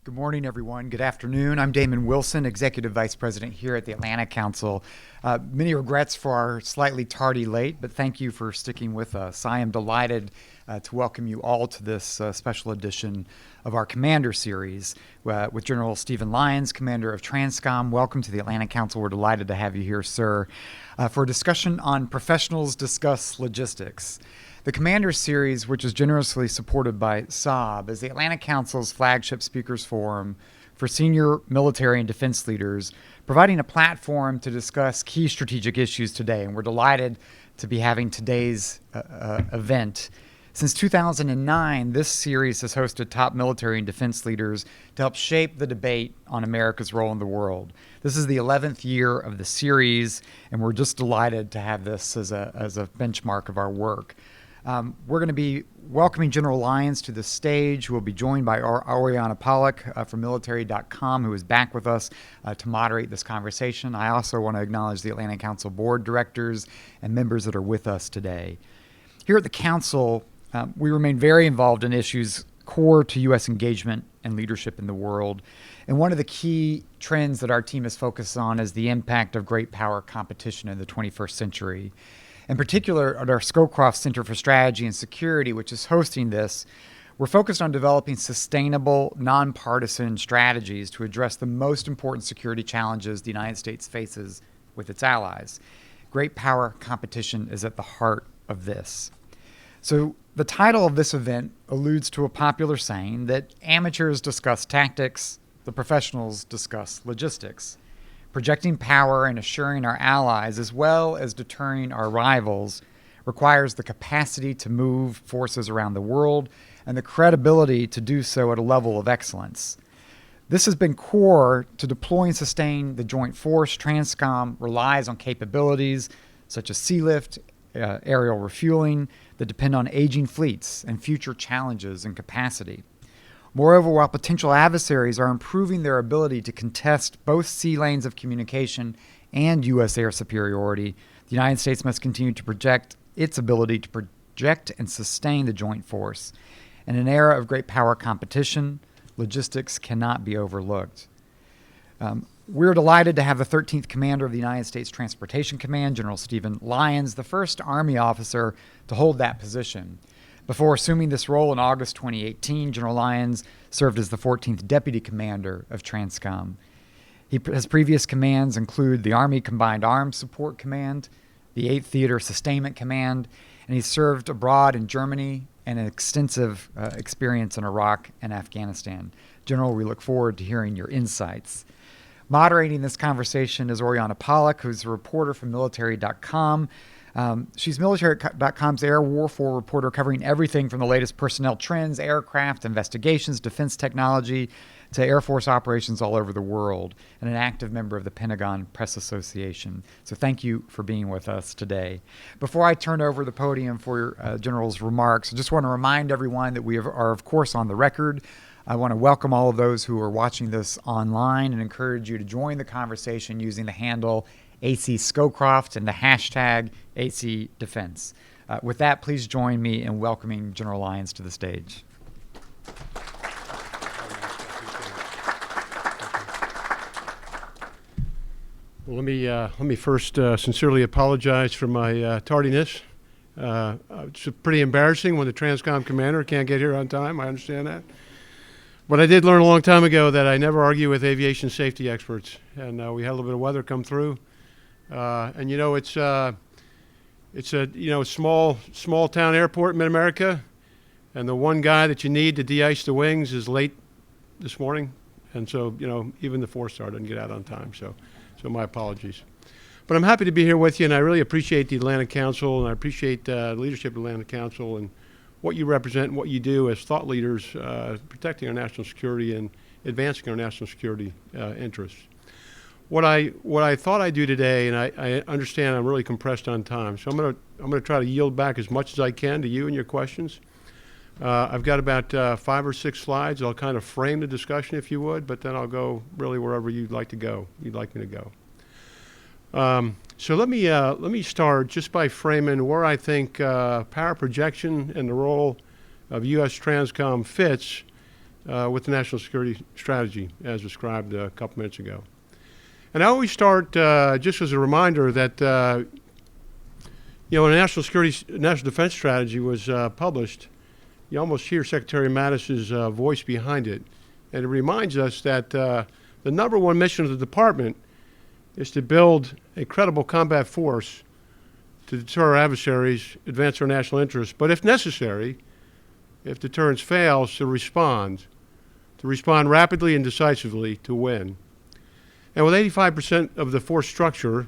Good morning, everyone. Good afternoon. I'm Damon Wilson, Executive Vice President here at the Atlantic Council. Many regrets for our slightly tardy late, but thank you for sticking with us. I am delighted to welcome you all to this special edition of our Commander Series with General Stephen Lyons, Commander of TRANSCOM. Welcome to the Atlantic Council. We're delighted to have you here, sir, for a discussion on Professionals Discuss Logistics. The Commander Series, which is generously supported by Saab, is the Atlantic Council's flagship speakers forum for senior military and defense leaders, providing a platform to discuss key strategic issues today. And we're delighted to be having today's event. Since 2009, this series has hosted top military and defense leaders to help shape the debate on America's role in the world. This is the 11th year of the series, and we're just delighted to have this as a benchmark of our work. We're going to be welcoming General Lyons to the stage, who will be joined by Oriana Pollock from military.com, who is back with us to moderate this conversation. I also want to acknowledge the Atlantic Council board directors and members that are with us today. Here at the Council, we remain very involved in issues core to U.S. engagement and leadership in the world. And one of the key trends that our team is focused on is the impact of great power competition in the 21st century. In particular, at our Scowcroft Center for Strategy and Security, which is hosting this, we're focused on developing sustainable, nonpartisan strategies to address the most important security challenges the United States faces with its allies. Great power competition is at the heart of this. So the title of this event alludes to a popular saying that amateurs discuss tactics, the professionals discuss logistics. Projecting power and assuring our allies, as well as deterring our rivals, requires the capacity to move forces around the world and the credibility to do so at a level of excellence. This has been core to deploy and sustain the joint force. TRANSCOM relies on capabilities such as sea lift, aerial refueling that depend on aging fleets and future challenges and capacity. Moreover, while potential adversaries are improving their ability to contest both sea lanes of communication and U.S. air superiority, the United States must continue to project its ability to project and sustain the joint force. In an era of great power competition, logistics cannot be overlooked. We're delighted to have the 13th Commander of the United States Transportation Command, General Stephen Lyons, the first Army officer to hold that position. Before assuming this role in August 2018, General Lyons served as the 14th Deputy Commander of TRANSCOM. His previous commands include the Army Combined Arms Support Command, the 8th Theater Sustainment Command, and he served abroad in Germany and an extensive experience in Iraq and Afghanistan. General, we look forward to hearing your insights. Moderating this conversation is Oriana Pollock, who's a reporter from military.com. She's military.com's air warfare reporter, covering everything from the latest personnel trends, aircraft investigations, defense technology, to Air Force operations all over the world, and an active member of the Pentagon Press Association. So thank you for being with us today. Before I turn over the podium for General's remarks, I just want to remind everyone that we are, of course, on the record. I want to welcome all of those who are watching this online and encourage you to join the conversation using the handle AC Scowcroft and the hashtag AC Defense. With that, please join me in welcoming General Lyons to the stage. Well, let me first sincerely apologize for my tardiness. It's pretty embarrassing when the TRANSCOM commander can't get here on time. I understand that. But I did learn a long time ago that I never argue with aviation safety experts. And we had a little bit of weather come through. And you know, it's a small town airport in mid-America, and the one guy that you need to de-ice the wings is late this morning, and so even the 4-star doesn't get out on time. So my apologies. But I'm happy to be here with you, and I really appreciate the Atlantic Council, and I appreciate the leadership of the Atlantic Council and what you represent and what you do as thought leaders, protecting our national security and advancing our national security interests. What I thought I'd do today, and I understand I'm really compressed on time, so I'm gonna try to yield back as much as I can to you and your questions. I've got about 5 or 6 slides. I'll kind of frame the discussion, if you would, but then I'll go really wherever you'd like me to go. So let me start just by framing where I think power projection and the role of USTRANSCOM fits with the national security strategy as described a couple minutes ago. And I always start just as a reminder that when a national defense strategy was published, you almost hear Secretary Mattis's voice behind it. And it reminds us that the number one mission of the department is to build a credible combat force to deter our adversaries, advance our national interests, but if necessary, if deterrence fails, to respond rapidly and decisively to win. And with 85% of the force structure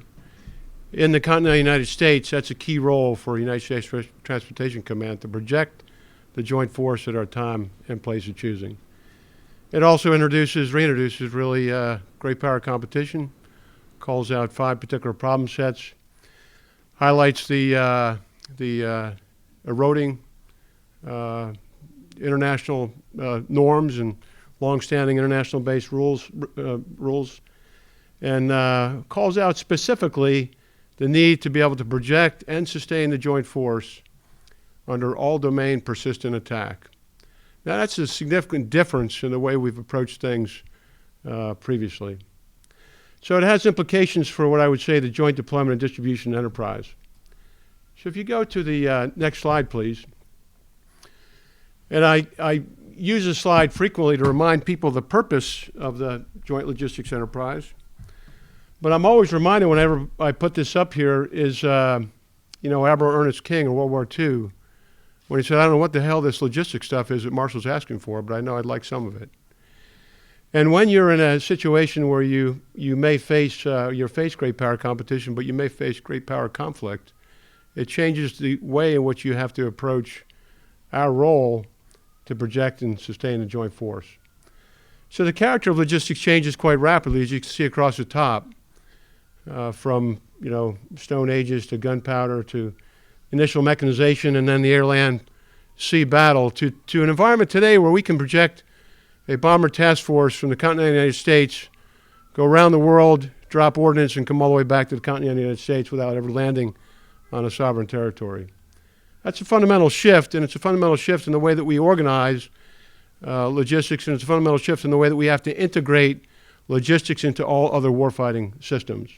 in the continental United States, that's a key role for United States Transportation Command to project the joint force at our time and place of choosing. It also reintroduces really great power competition, calls out 5 particular problem sets, highlights the eroding international norms and long-standing international-based rules, and calls out specifically the need to be able to project and sustain the joint force under all-domain persistent attack. Now, that's a significant difference in the way we've approached things previously. So it has implications for what I would say the joint deployment and distribution enterprise. So if you go to the next slide, please. And I use this slide frequently to remind people the purpose of the joint logistics enterprise. But I'm always reminded whenever I put this up here is, Admiral Ernest King in World War II, when he said, I don't know what the hell this logistics stuff is that Marshall's asking for, but I know I'd like some of it. And when you're in a situation where you may face, great power competition, but you may face great power conflict, it changes the way in which you have to approach our role to project and sustain a joint force. So the character of logistics changes quite rapidly, as you can see across the top, from Stone Ages to gunpowder to initial mechanization and then the air-land sea battle to an environment today where we can project a bomber task force from the continental United States, go around the world, drop ordnance, and come all the way back to the continental United States without ever landing on a sovereign territory. That's a fundamental shift, and it's a fundamental shift in the way that we organize logistics, and it's a fundamental shift in the way that we have to integrate logistics into all other warfighting systems.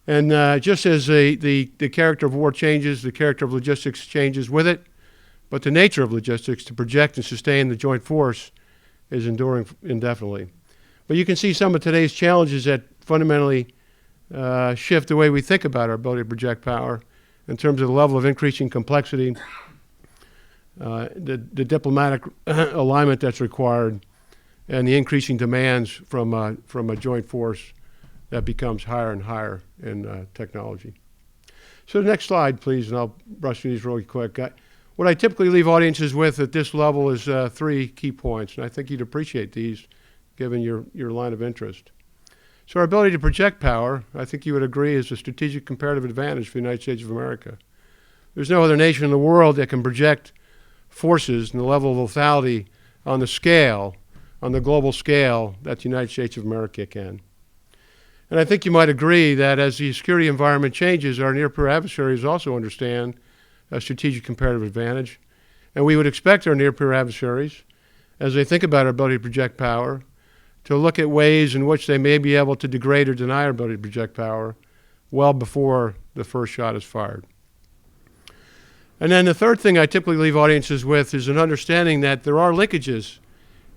And just as the character of war changes, the character of logistics changes with it, but the nature of logistics to project and sustain the joint force is enduring indefinitely. But you can see some of today's challenges that fundamentally shift the way we think about our ability to project power in terms of the level of increasing complexity, the diplomatic alignment that's required, and the increasing demands from a joint force that becomes higher and higher in technology. So the next slide, please, and I'll brush through these really quick. What I typically leave audiences with at this level is 3 key points, and I think you'd appreciate these given your line of interest. So our ability to project power, I think you would agree, is a strategic comparative advantage for the United States of America. There's no other nation in the world that can project forces and the level of lethality on the global scale that the United States of America can. And I think you might agree that as the security environment changes, our near-peer adversaries also understand a strategic comparative advantage. And we would expect our near-peer adversaries, as they think about our ability to project power, to look at ways in which they may be able to degrade or deny our ability to project power well before the first shot is fired. And then the third thing I typically leave audiences with is an understanding that there are linkages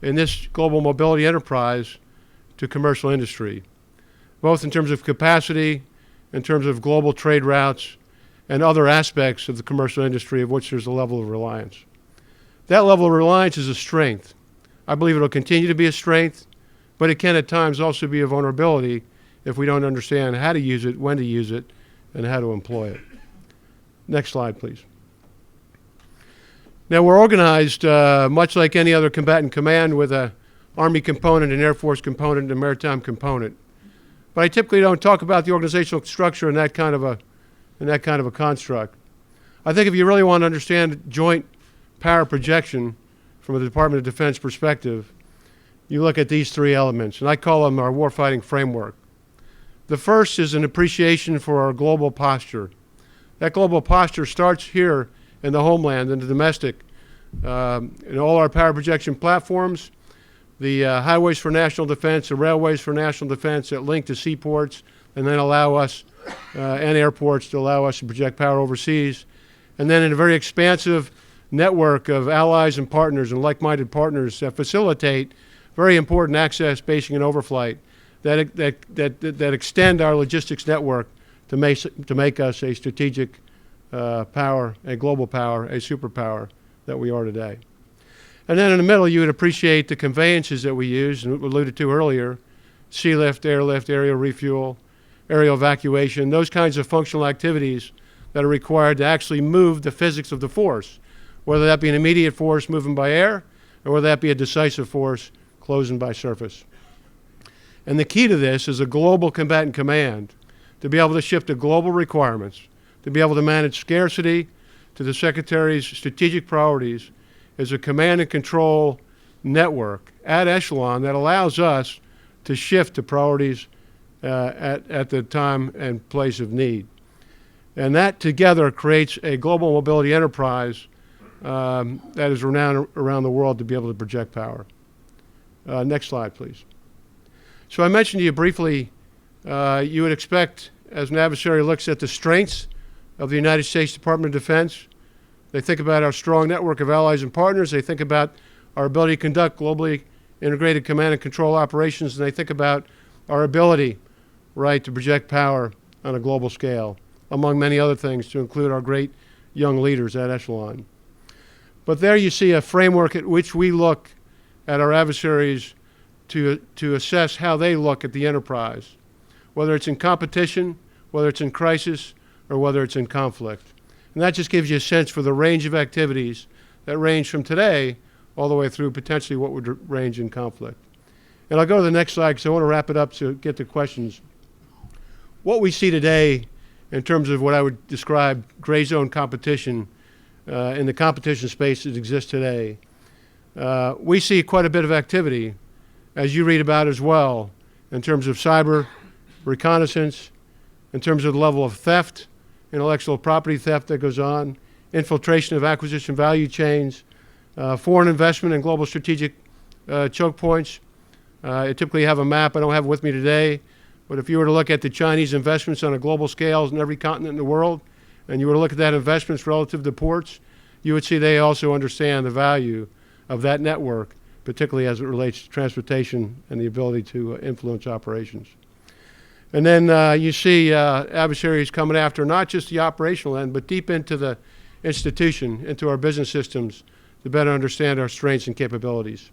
in this global mobility enterprise to commercial industry, both in terms of capacity, in terms of global trade routes, and other aspects of the commercial industry of which there's a level of reliance. That level of reliance is a strength. I believe it'll continue to be a strength, but it can at times also be a vulnerability if we don't understand how to use it, when to use it, and how to employ it. Next slide, please. Now, we're organized much like any other combatant command with an Army component, an Air Force component, and a maritime component. But I typically don't talk about the organizational structure in that kind of a construct. I think if you really want to understand joint power projection from a Department of Defense perspective, you look at these 3 elements, and I call them our warfighting framework. The first is an appreciation for our global posture. That global posture starts here in the homeland, in the domestic in all our power projection platforms, the highways for national defense, the railways for national defense that link to seaports and then allow us, and airports to allow us to project power overseas. And then in a very expansive network of allies and partners and like-minded partners that facilitate very important access, basing, and overflight that extend our logistics network to make us a strategic power, a global power, a superpower that we are today. And then in the middle, you would appreciate the conveyances that we use, and alluded to earlier: sea lift, airlift, aerial refuel, aerial evacuation, those kinds of functional activities that are required to actually move the physics of the force, whether that be an immediate force moving by air, or whether that be a decisive force closing by surface. And the key to this is a global combatant command, to be able to shift to global requirements, to be able to manage scarcity to the Secretary's strategic priorities, is a command and control network at echelon that allows us to shift to priorities at the time and place of need. And that together creates a global mobility enterprise that is renowned around the world to be able to project power. Next slide, please. So I mentioned to you briefly, you would expect, as an adversary looks at the strengths of the United States Department of Defense, they think about our strong network of allies and partners, they think about our ability to conduct globally integrated command and control operations, and they think about our ability, right, to project power on a global scale, among many other things, to include our great young leaders at echelon. But there you see a framework at which we look at our adversaries to assess how they look at the enterprise, whether it's in competition, whether it's in crisis, or whether it's in conflict. And that just gives you a sense for the range of activities that range from today all the way through potentially what would range in conflict. And I'll go to the next slide because I want to wrap it up to get to questions. What we see today in terms of what I would describe gray zone competition in the competition space that exists today, we see quite a bit of activity, as you read about as well, in terms of cyber reconnaissance, in terms of the level of theft, intellectual property theft that goes on, infiltration of acquisition value chains, foreign investment in global strategic choke points. I typically have a map I don't have with me today, but if you were to look at the Chinese investments on a global scale in every continent in the world, and you were to look at that investments relative to ports, you would see they also understand the value of that network, particularly as it relates to transportation and the ability to influence operations. And then you see adversaries coming after not just the operational end, but deep into the institution, into our business systems, to better understand our strengths and capabilities.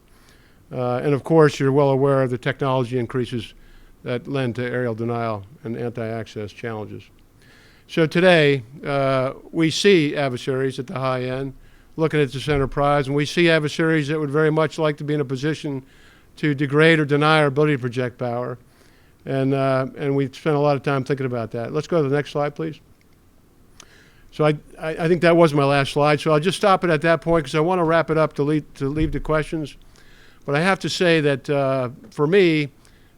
And of course, you're well aware of the technology increases that lend to aerial denial and anti-access challenges. So today, we see adversaries at the high end looking at this enterprise, and we see adversaries that would very much like to be in a position to degrade or deny our ability to project power. And we spent a lot of time thinking about that. Let's go to the next slide, please. So I think that was my last slide, so I'll just stop it at that point because I want to wrap it up to leave the questions. But I have to say that for me,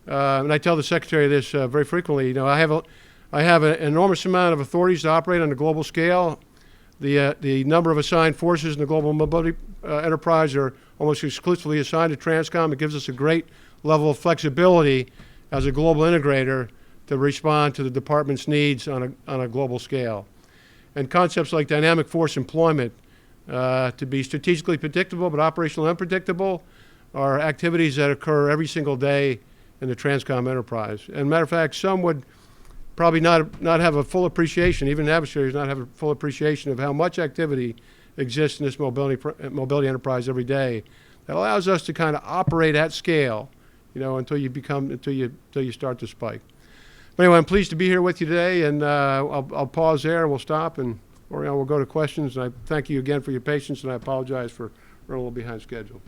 and I tell the Secretary this very frequently, you know, I have an enormous amount of authorities to operate on a global scale. The number of assigned forces in the global mobility enterprise are almost exclusively assigned to TRANSCOM. It gives us a great level of flexibility as a global integrator to respond to the department's needs on a global scale. And concepts like dynamic force employment, to be strategically predictable but operationally unpredictable, are activities that occur every single day in the TRANSCOM enterprise. And matter of fact, some would probably not have a full appreciation, even adversaries not have a full appreciation of how much activity exists in this mobility enterprise every day that allows us to kind of operate at scale, you know, until you start to spike. But anyway, I'm pleased to be here with you today, and I'll pause there and we'll stop, and we'll go to questions. And I thank you again for your patience, and I apologize for running a little behind schedule.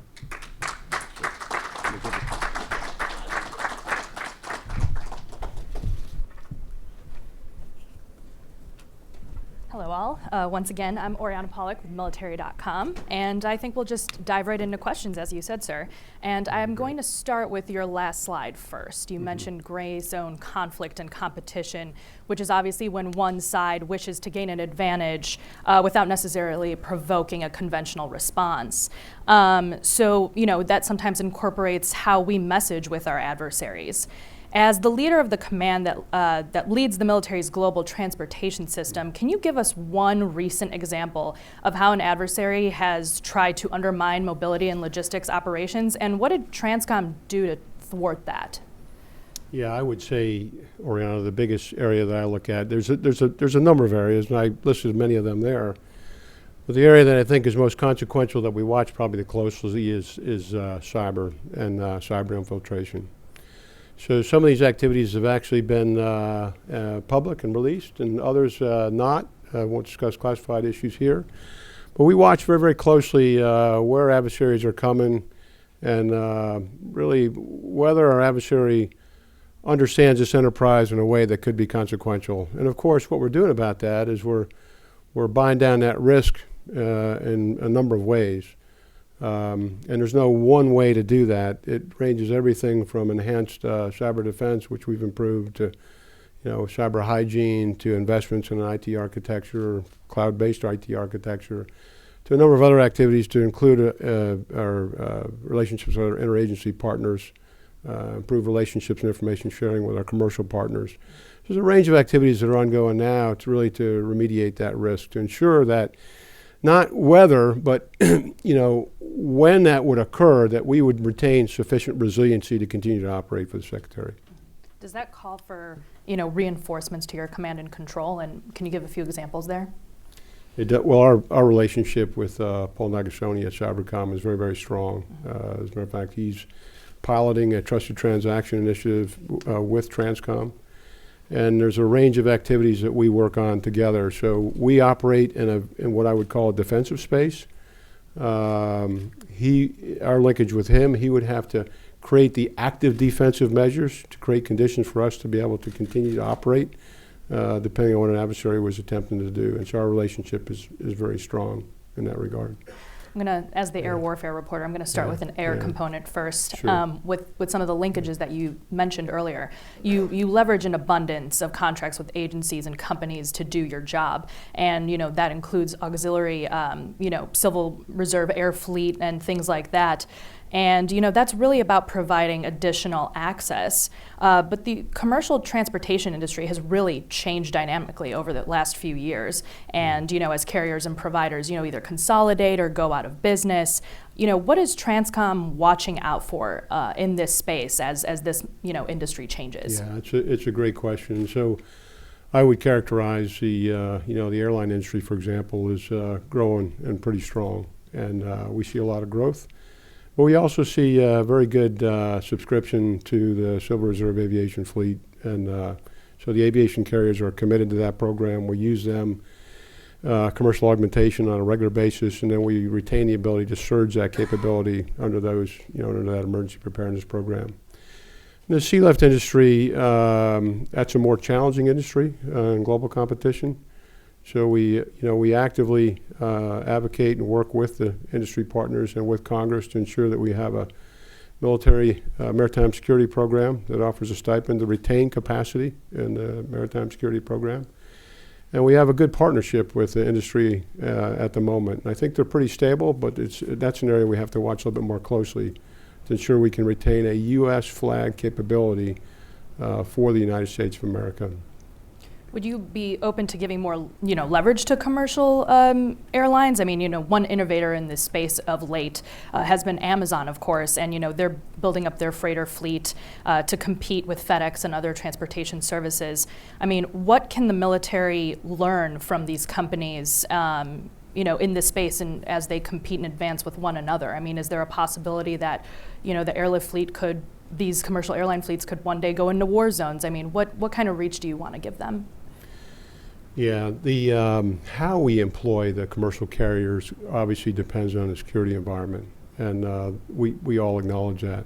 Hello all. Once again, I'm Oriana Pollock with military.com, and I think we'll just dive right into questions, as you said, sir. And I'm going to start with your last slide first. You mentioned gray zone conflict and competition, which is obviously when one side wishes to gain an advantage without necessarily provoking a conventional response. So, that sometimes incorporates how we message with our adversaries. As the leader of the command that leads the military's global transportation system, can you give us one recent example of how an adversary has tried to undermine mobility and logistics operations, and what did TRANSCOM do to thwart that? Yeah, I would say, Oriana, the biggest area that I look at, there's a number of areas, and I listed many of them there. But the area that I think is most consequential that we watch probably the closely is cyber and cyber infiltration. So some of these activities have actually been public and released, and others not. I won't discuss classified issues here. But we watch very, very closely where adversaries are coming and really whether our adversary understands this enterprise in a way that could be consequential. And of course, what we're doing about that is we're buying down that risk in a number of ways. And there's no one way to do that. It ranges everything from enhanced cyber defense, which we've improved, to cyber hygiene, to investments in an IT architecture, cloud-based IT architecture, to a number of other activities to include our relationships with our interagency partners, improve relationships and information sharing with our commercial partners. There's a range of activities that are ongoing now to really to remediate that risk, to ensure that not whether, but when that would occur, that we would retain sufficient resiliency to continue to operate for the Secretary. Does that call for reinforcements to your command and control? And can you give a few examples there? Well, our relationship with Paul Nagasoni at Cybercom is very, very strong. As a matter of fact, he's piloting a trusted transaction initiative with TRANSCOM. And there's a range of activities that we work on together. So we operate in what I would call a defensive space. Our linkage with him, he would have to create the active defensive measures to create conditions for us to be able to continue to operate, depending on what an adversary was attempting to do. And so our relationship is very strong in that regard. I'm going to, as the air warfare reporter, I'm going to start with an air component first. Sure. With some of the linkages that you mentioned earlier, you leverage an abundance of contracts with agencies and companies to do your job, and that includes auxiliary, Civil Reserve Air Fleet and things like that. And that's really about providing additional access. But the commercial transportation industry has really changed dynamically over the last few years. And as carriers and providers, either consolidate or go out of business, what is TRANSCOM watching out for in this space as this industry changes? Yeah, it's a great question. So I would characterize the the airline industry, for example, is growing and pretty strong, and we see a lot of growth. But we also see very good subscription to the Civil Reserve Aviation Fleet, and so the aviation carriers are committed to that program. We use them commercial augmentation on a regular basis, and then we retain the ability to surge that capability under those, under that emergency preparedness program. In the sea lift industry, that's a more challenging industry in global competition. So we actively advocate and work with the industry partners and with Congress to ensure that we have a military maritime security program that offers a stipend to retain capacity in the maritime security program. And we have a good partnership with the industry at the moment. And I think they're pretty stable, but that's an area we have to watch a little bit more closely to ensure we can retain a U.S. flag capability for the United States of America. Would you be open to giving more, leverage to commercial airlines? I mean, one innovator in this space of late has been Amazon, of course, and they're building up their freighter fleet to compete with FedEx and other transportation services. I mean, what can the military learn from these companies, in this space and as they compete and advance with one another? I mean, is there a possibility that, the airlift fleet these commercial airline fleets could one day go into war zones? I mean, what kind of reach do you want to give them? Yeah, the how we employ the commercial carriers obviously depends on the security environment, and we all acknowledge that.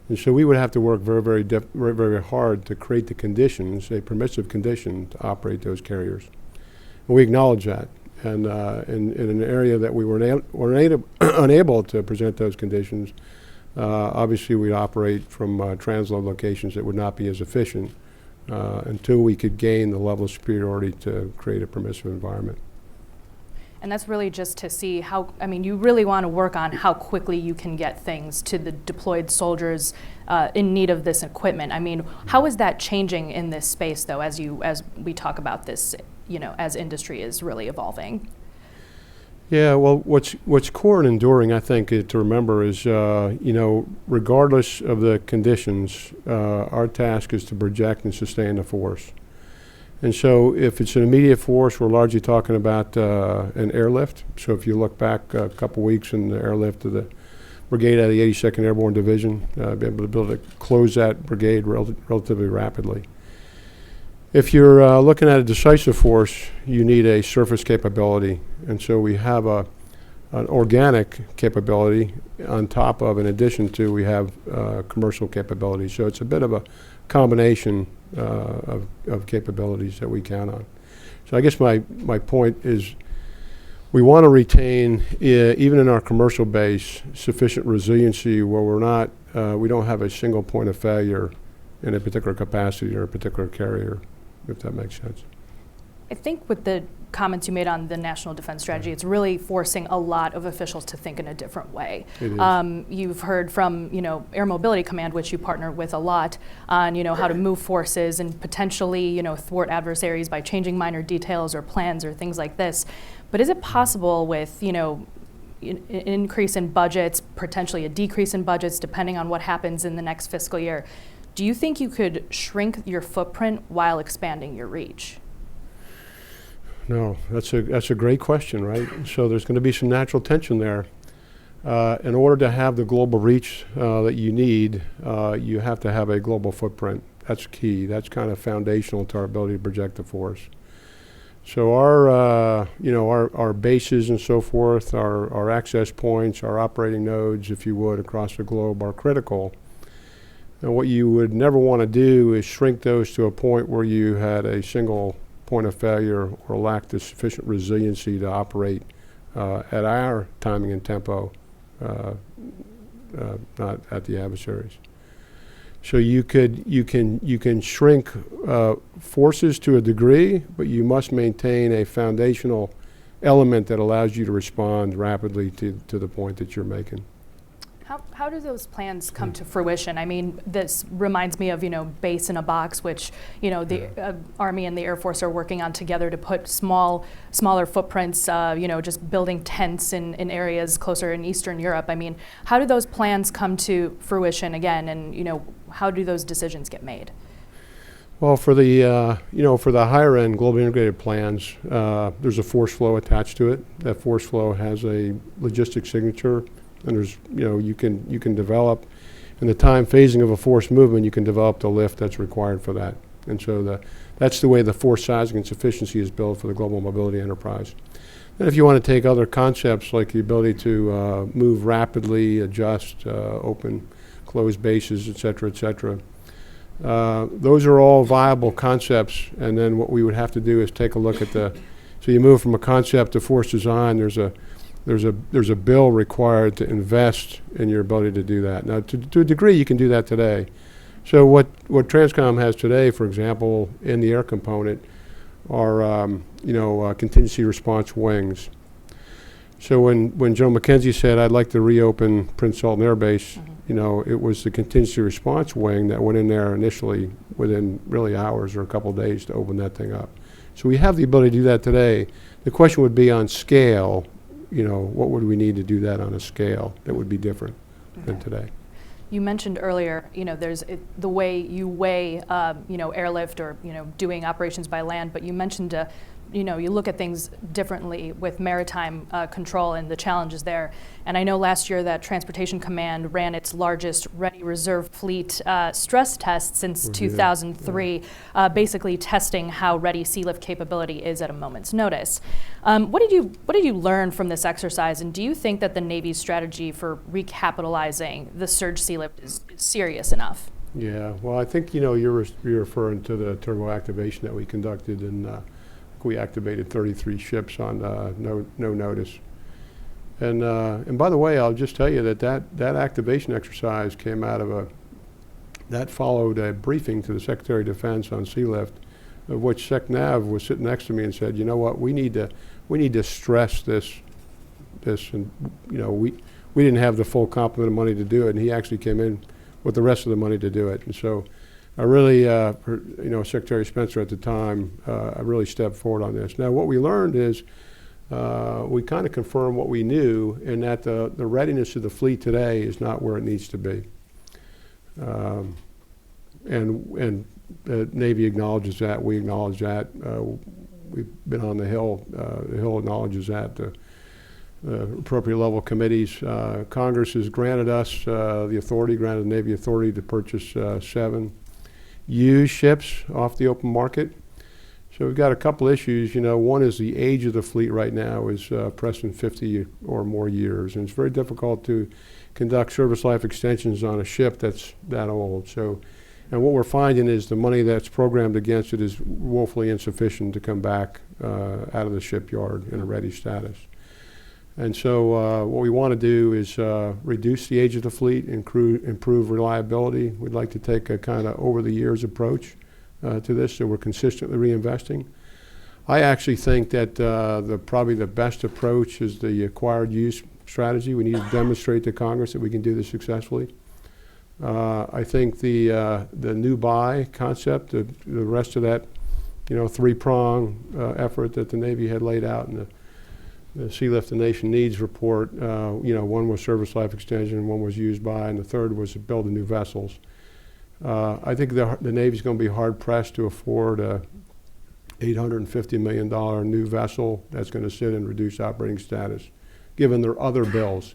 And so we would have to work very, very hard to create the conditions, a permissive condition, to operate those carriers. And we acknowledge that. And in an area that we were unable to present those conditions, obviously we'd operate from transload locations that would not be as efficient until we could gain the level of superiority to create a permissive environment. And that's really just to see how, I mean, you really want to work on how quickly you can get things to the deployed soldiers in need of this equipment. I mean, how is that changing in this space, though, as we talk about this, you know, as industry is really evolving? Yeah, well, what's core and enduring, I think, to remember is, you know, regardless of the conditions, our task is to project and sustain the force. And so if it's an immediate force, we're largely talking about an airlift. So if you look back a couple weeks in the airlift of the brigade out of the 82nd Airborne Division, be able to close that brigade relatively rapidly. If you're looking at a decisive force, you need a surface capability. And so we have an organic capability on top of, in addition to, we have commercial capabilities. So it's a bit of a combination of capabilities that we count on. So I guess my point is we want to retain, even in our commercial base, sufficient resiliency where we're not, we don't have a single point of failure in a particular capacity or a particular carrier, if that makes sense. I think with the comments you made on the National Defense Strategy, it's really forcing a lot of officials to think in a different way. It is. You've heard from, you know, Air Mobility Command, which you partner with a lot, on, you know, how to move forces and potentially, you know, thwart adversaries by changing minor details or plans or things like this. But is it possible with, you know, an increase in budgets, potentially a decrease in budgets, depending on what happens in the next fiscal year, do you think you could shrink your footprint while expanding your reach? No, that's a great question, right? So there's going to be some natural tension there. In order to have the global reach that you need, you have to have a global footprint. That's key. That's kind of foundational to our ability to project the force. So our bases and so forth, our access points, our operating nodes, if you would, across the globe are critical. And what you would never want to do is shrink those to a point where you had a single point of failure or lack the sufficient resiliency to operate at our timing and tempo, not at the adversaries. So you can shrink forces to a degree, but you must maintain a foundational element that allows you to respond rapidly to the point that you're making. How do those plans come to fruition? I mean, this reminds me of, you know, base in a box, which, you know, the Army and the Air Force are working on together to put smaller footprints, you know, just building tents in areas closer in Eastern Europe. I mean, how do those plans come to fruition again, and, you know, how do those decisions get made? Well, for the for the higher end global integrated plans, there's a force flow attached to it. That force flow has a logistic signature. And there's, you know, you can develop, in the time phasing of a force movement, you can develop the lift that's required for that. And so that's the way the force sizing and sufficiency is built for the global mobility enterprise. And if you want to take other concepts like the ability to move rapidly, adjust, open, close bases, et cetera, those are all viable concepts. And then what we would have to do is take a look at so you move from a concept to force design, there's a bill required to invest in your ability to do that. Now, to a degree, you can do that today. So what TRANSCOM has today, for example, in the air component, are contingency response wings. So when Joe McKenzie said, "I'd like to reopen Prince Sultan Air Base," you know, it was the contingency response wing that went in there initially within really hours or a couple of days to open that thing up. So we have the ability to do that today. The question would be on scale. You know, what would we need to do that on a scale that would be different than today? You mentioned earlier, you know, there's the way you weigh, airlift or, you know, doing operations by land, but you mentioned, you know, you look at things differently with maritime control and the challenges there. And I know last year that Transportation Command ran its largest Ready Reserve Fleet stress test since 2003, basically testing how ready sea lift capability is at a moment's notice. What did you learn from this exercise, and do you think that the Navy's strategy for recapitalizing the surge sea lift is serious enough? Yeah, well, I think, you know, you're referring to the turbo activation that we conducted in we activated 33 ships on no notice. And by the way, I'll just tell you that activation exercise came out of that followed a briefing to the Secretary of Defense on sea lift, of which SecNav was sitting next to me and said, you know what, we need to stress this, and we didn't have the full complement of money to do it, and he actually came in with the rest of the money to do it. And so I really, Secretary Spencer at the time, I really stepped forward on this. Now, what we learned is we kind of confirmed what we knew, in that the readiness of the fleet today is not where it needs to be. And the Navy acknowledges that. We acknowledge that. We've been on the Hill. The Hill acknowledges that. The appropriate level committees. Congress has granted us the authority, granted the Navy authority to purchase 7 used ships off the open market. So we've got a couple issues. One is the age of the fleet right now is pressing 50 or more years, and it's very difficult to conduct service life extensions on a ship that's that old. So, and what we're finding is the money that's programmed against it is woefully insufficient to come back out of the shipyard in a ready status. And so what we want to do is reduce the age of the fleet, improve reliability. We'd like to take a kind of over-the-years approach to this, so we're consistently reinvesting. I actually think that probably the best approach is the acquired use strategy. We need to demonstrate to Congress that we can do this successfully. I think the new buy concept, the rest of that, 3-prong effort that the Navy had laid out in the Sea Lift the Nation Needs report, one was service life extension, one was used by, and the third was to build the new vessels. I think the Navy's going to be hard pressed to afford a $850 million new vessel that's going to sit in reduced operating status, given their other bills.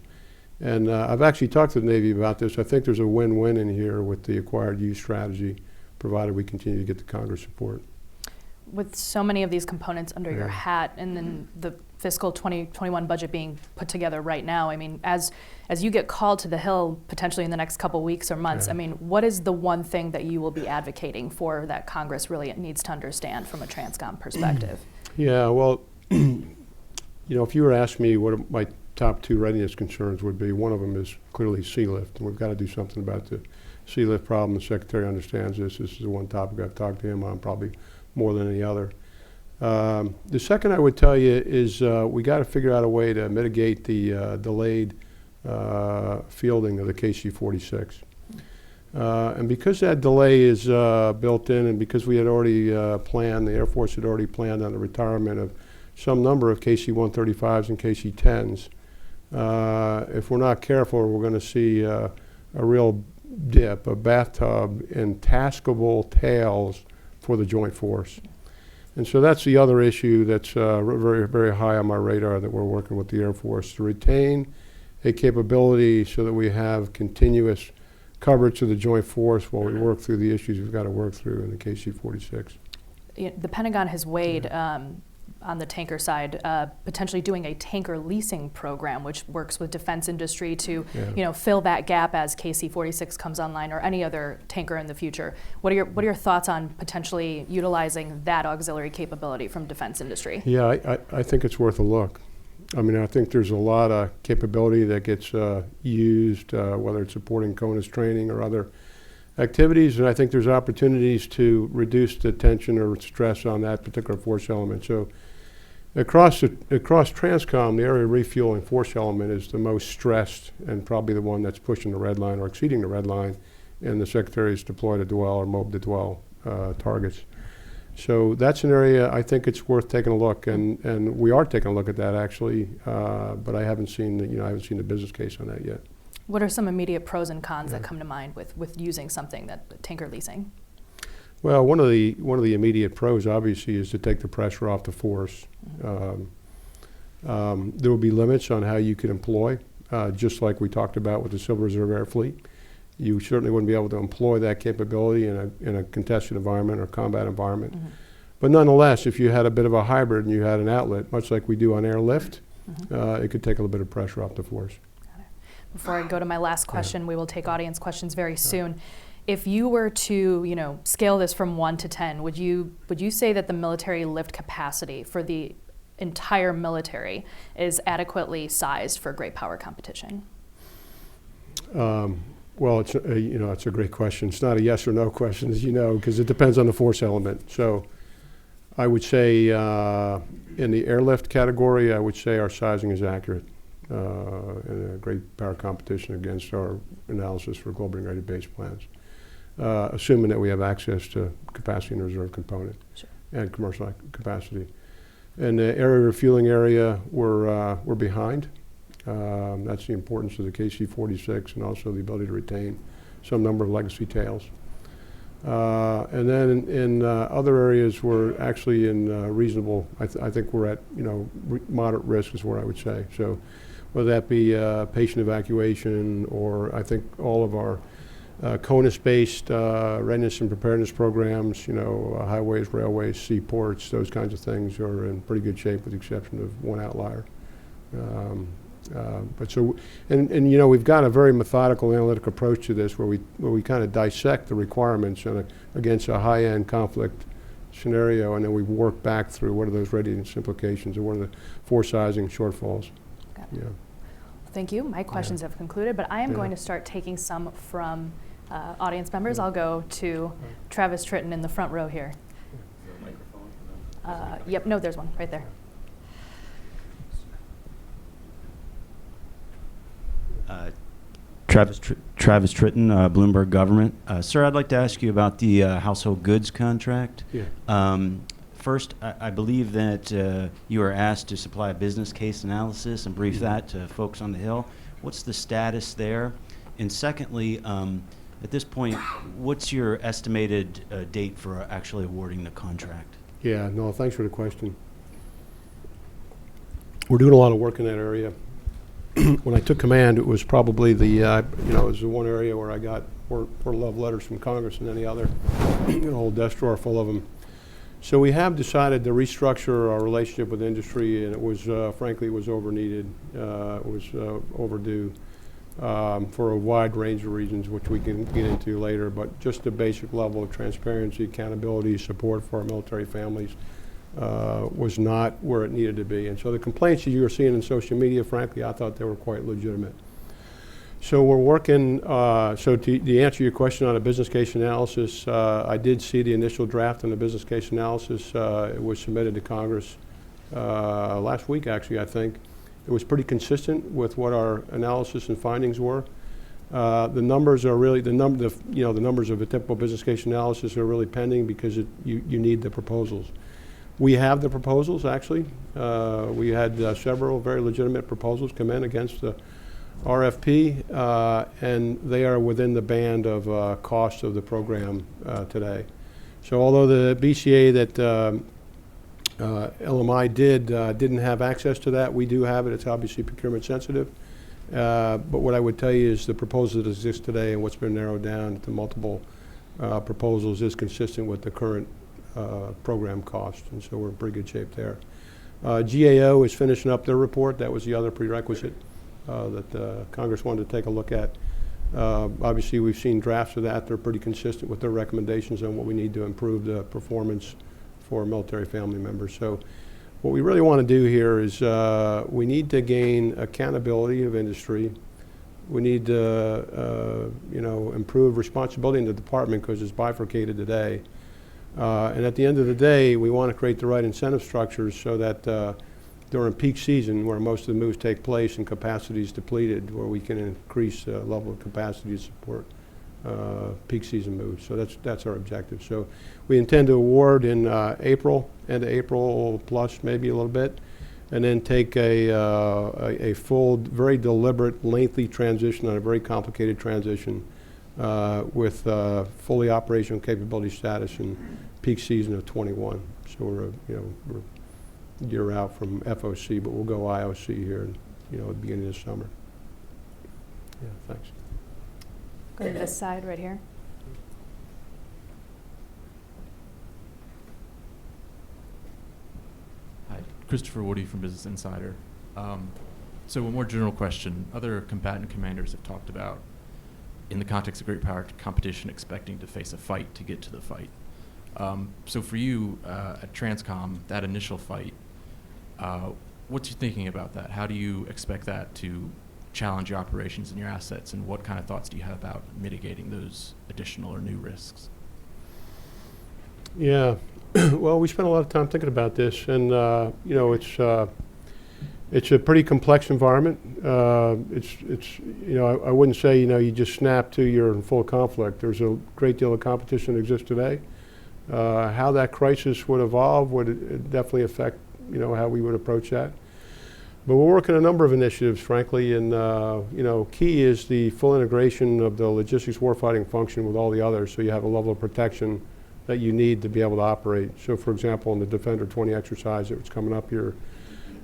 And I've actually talked to the Navy about this. I think there's a win-win in here with the acquired use strategy, provided we continue to get the Congress support. With so many of these components under your hat, and then the fiscal 2021 budget being put together right now, I mean, as you get called to the Hill potentially in the next couple weeks or months, I mean, what is the one thing that you will be advocating for that Congress really needs to understand from a TRANSCOM perspective? Yeah, well, if you were asking me what my top 2 readiness concerns would be, one of them is clearly sea lift, and we've got to do something about the sea lift problem. The Secretary understands this. This is the one topic I've talked to him on probably more than any other. The second I would tell you is we got to figure out a way to mitigate the delayed fielding of the KC-46. And because that delay is built in, and because we had already planned, the Air Force had already planned on the retirement of some number of KC-135s and KC-10s, if we're not careful, we're going to see a real dip, a bathtub in taskable tails for the Joint Force. And so that's the other issue that's very, very high on my radar that we're working with the Air Force, to retain a capability so that we have continuous coverage of the Joint Force while we work through the issues we've got to work through in the KC-46. The Pentagon has weighed on the tanker side, potentially doing a tanker leasing program, which works with defense industry to, fill that gap as KC-46 comes online, or any other tanker in the future. What are your thoughts on potentially utilizing that auxiliary capability from defense industry? Yeah, I think it's worth a look. I mean, I think there's a lot of capability that gets used, whether it's supporting CONUS training or other activities, and I think there's opportunities to reduce the tension or stress on that particular force element. So across TRANSCOM, the area refueling force element is the most stressed, and probably the one that's pushing the red line or exceeding the red line, and the Secretary's deploy to dwell or mob to dwell targets. So that's an area I think it's worth taking a look, and we are taking a look at that actually, but I haven't seen the business case on that yet. What are some immediate pros and cons that come to mind with using something that tanker leasing? Well, one of the immediate pros obviously is to take the pressure off the force. There will be limits on how you can employ, just like we talked about with the Civil Reserve Air Fleet. You certainly wouldn't be able to employ that capability in a contested environment or combat environment. But nonetheless, if you had a bit of a hybrid and you had an outlet, much like we do on airlift, it could take a little bit of pressure off the force. Before I go to my last question, we will take audience questions very soon. if you were to, scale this from 1 to 10, would you say that the military lift capacity for the entire military is adequately sized for great power competition? Well, it's it's a great question. It's not a yes or no question, as you know, because it depends on the force element. So I would say in the airlift category, I would say our sizing is accurate in a great power competition against our analysis for global integrated base plans, assuming that we have access to capacity and reserve component and commercial capacity. In the area refueling area, we're behind. That's the importance of the KC-46 and also the ability to retain some number of legacy tails. And then in other areas, we're actually in reasonable, I think we're at, moderate risk is what I would say. So whether that be patient evacuation or I think all of our CONUS-based readiness and preparedness programs, highways, railways, seaports, those kinds of things are in pretty good shape with the exception of one outlier. But so, and we've got a very methodical analytic approach to this where we kind of dissect the requirements against a high-end conflict scenario, and then we work back through what are those readiness implications and what are the force sizing shortfalls. Got it. Thank you. My questions have concluded, but I am going to start taking some from audience members. I'll go to Travis Tritton in the front row here. Is there a microphone? Yep, no, there's one right there. Travis Tritton, Bloomberg Government. Sir, I'd like to ask you about the household goods contract. Yeah. First, I believe that you were asked to supply a business case analysis and brief that to folks on the Hill. What's the status there? And secondly, at this point, what's your estimated date for actually awarding the contract? Yeah, no, thanks for the question. We're doing a lot of work in that area. When I took command, it was probably the, it was the one area where I got more love letters from Congress than any other, a whole desk drawer full of them. So we have decided to restructure our relationship with industry, and it was, frankly, it was over-needed. It was overdue for a wide range of reasons, which we can get into later, but just a basic level of transparency, accountability, support for our military families was not where it needed to be. And so the complaints that you were seeing in social media, frankly, I thought they were quite legitimate. So we're working, so to answer your question on a business case analysis, I did see the initial draft on the business case analysis. It was submitted to Congress last week, actually, I think. It was pretty consistent with what our analysis and findings were. The numbers are really, the numbers of a typical business case analysis are really pending because you need the proposals. We have the proposals, actually. We had several very legitimate proposals come in against the RFP, and they are within the band of cost of the program today. So although the BCA that LMI didn't have access to that, we do have it. It's obviously procurement sensitive. But what I would tell you is the proposal that exists today and what's been narrowed down to multiple proposals is consistent with the current program cost, and so we're in pretty good shape there. GAO is finishing up their report. That was the other prerequisite that Congress wanted to take a look at. Obviously, we've seen drafts of that. They're pretty consistent with their recommendations on what we need to improve the performance for military family members. So what we really want to do here is we need to gain accountability of industry. We need to improve responsibility in the department because it's bifurcated today. And at the end of the day, we want to create the right incentive structures so that during peak season, where most of the moves take place and capacity is depleted, where we can increase the level of capacity to support peak season moves. So that's our objective. So we intend to award in April, end of April plus maybe a little bit, and then take a full, very deliberate, lengthy transition on a very complicated transition with fully operational capability status in peak season of 21. So we're a year out from FOC, but we'll go IOC here, at the beginning of the summer. Yeah, thanks. Go to this side right here. Hi, Christopher Woody from Business Insider. So a more general question. Other combatant commanders have talked about in the context of great power competition, expecting to face a fight to get to the fight. So for you at TRANSCOM, that initial fight, what's your thinking about that? How do you expect that to challenge your operations and your assets, and what kind of thoughts do you have about mitigating those additional or new risks? Yeah, well, we spent a lot of time thinking about this, and you know, it's a pretty complex environment. It's you know, I wouldn't say, you know, you just snap to you're in full conflict. There's a great deal of competition that exists today. How that crisis would evolve would definitely affect, you know, how we would approach that. But we're working a number of initiatives, frankly, and you know, key is the full integration of the logistics warfighting function with all the others, so you have a level of protection that you need to be able to operate. So, for example, in the Defender 20 exercise that's coming up here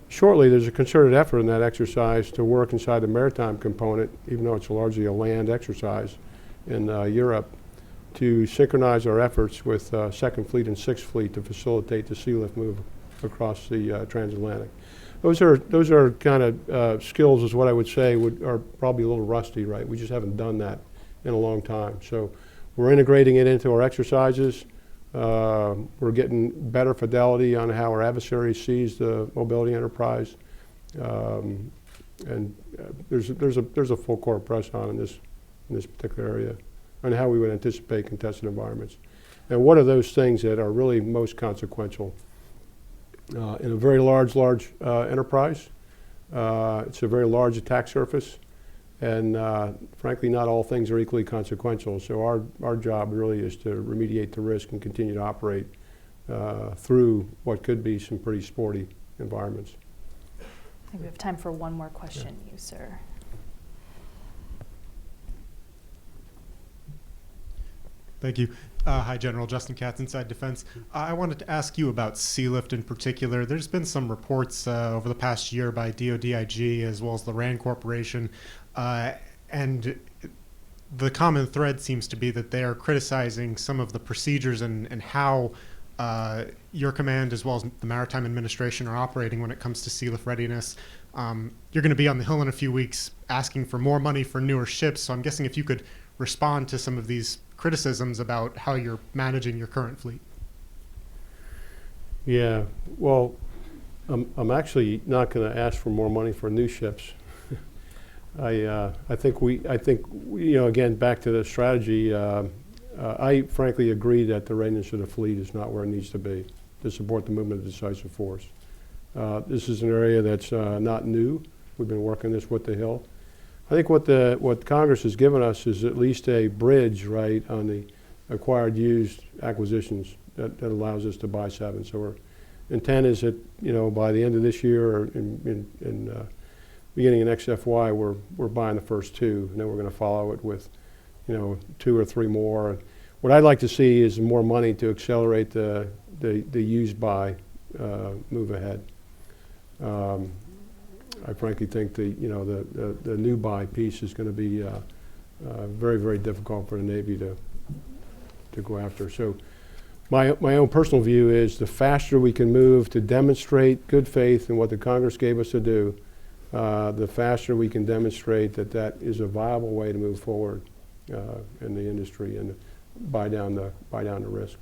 shortly, there's a concerted effort in that exercise to work inside the maritime component, even though it's largely a land exercise in Europe, to synchronize our efforts with 2nd Fleet and 6th Fleet to facilitate the sea lift move across the transatlantic. Those are kind of skills, is what I would say, are probably a little rusty, right? We just haven't done that in a long time. So we're integrating it into our exercises. We're getting better fidelity on how our adversary sees the mobility enterprise, and there's a full court press on in this particular area on how we would anticipate contested environments, and what are those things that are really most consequential in a very large enterprise. It's a very large attack surface, and frankly, not all things are equally consequential. So our job really is to remediate the risk and continue to operate through what could be some pretty sporty environments. I think we have time for one more question, you, sir. Thank you. Hi, General. Justin Katz, Inside Defense. I wanted to ask you about sea lift in particular. There's been some reports over the past year by DODIG as well as the RAND Corporation, and the common thread seems to be that they are criticizing some of the procedures and how your command as well as the Maritime Administration are operating when it comes to sea lift readiness. You're going to be on the Hill in a few weeks asking for more money for newer ships, so I'm guessing if you could respond to some of these criticisms about how you're managing your current fleet. Yeah, well, I'm actually not going to ask for more money for new ships. I think you know, again, back to the strategy, I frankly agree that the readiness of the fleet is not where it needs to be to support the movement of decisive force. This is an area that's not new. We've been working this with the Hill. I think what Congress has given us is at least a bridge, right, on the acquired used acquisitions that allows us to buy 7. So our intent is that, you know, by the end of this year or in beginning of next FY, we're buying the first 2, and then we're going to follow it with, you know, 2 or 3 more. What I'd like to see is more money to accelerate the used buy move ahead. I frankly think the new buy piece is going to be very, very difficult for the Navy to go after. So my own personal view is the faster we can move to demonstrate good faith in what the Congress gave us to do, the faster we can demonstrate that is a viable way to move forward in the industry and buy down the risk.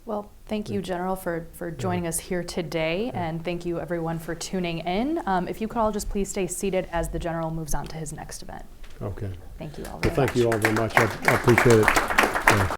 Well, thank you, General, for joining us here today, and thank you, everyone, for tuning in. If you could all just please stay seated as the General moves on to his next event. Okay. Thank you all Well, very thank much. you all very much. I appreciate it. Yeah.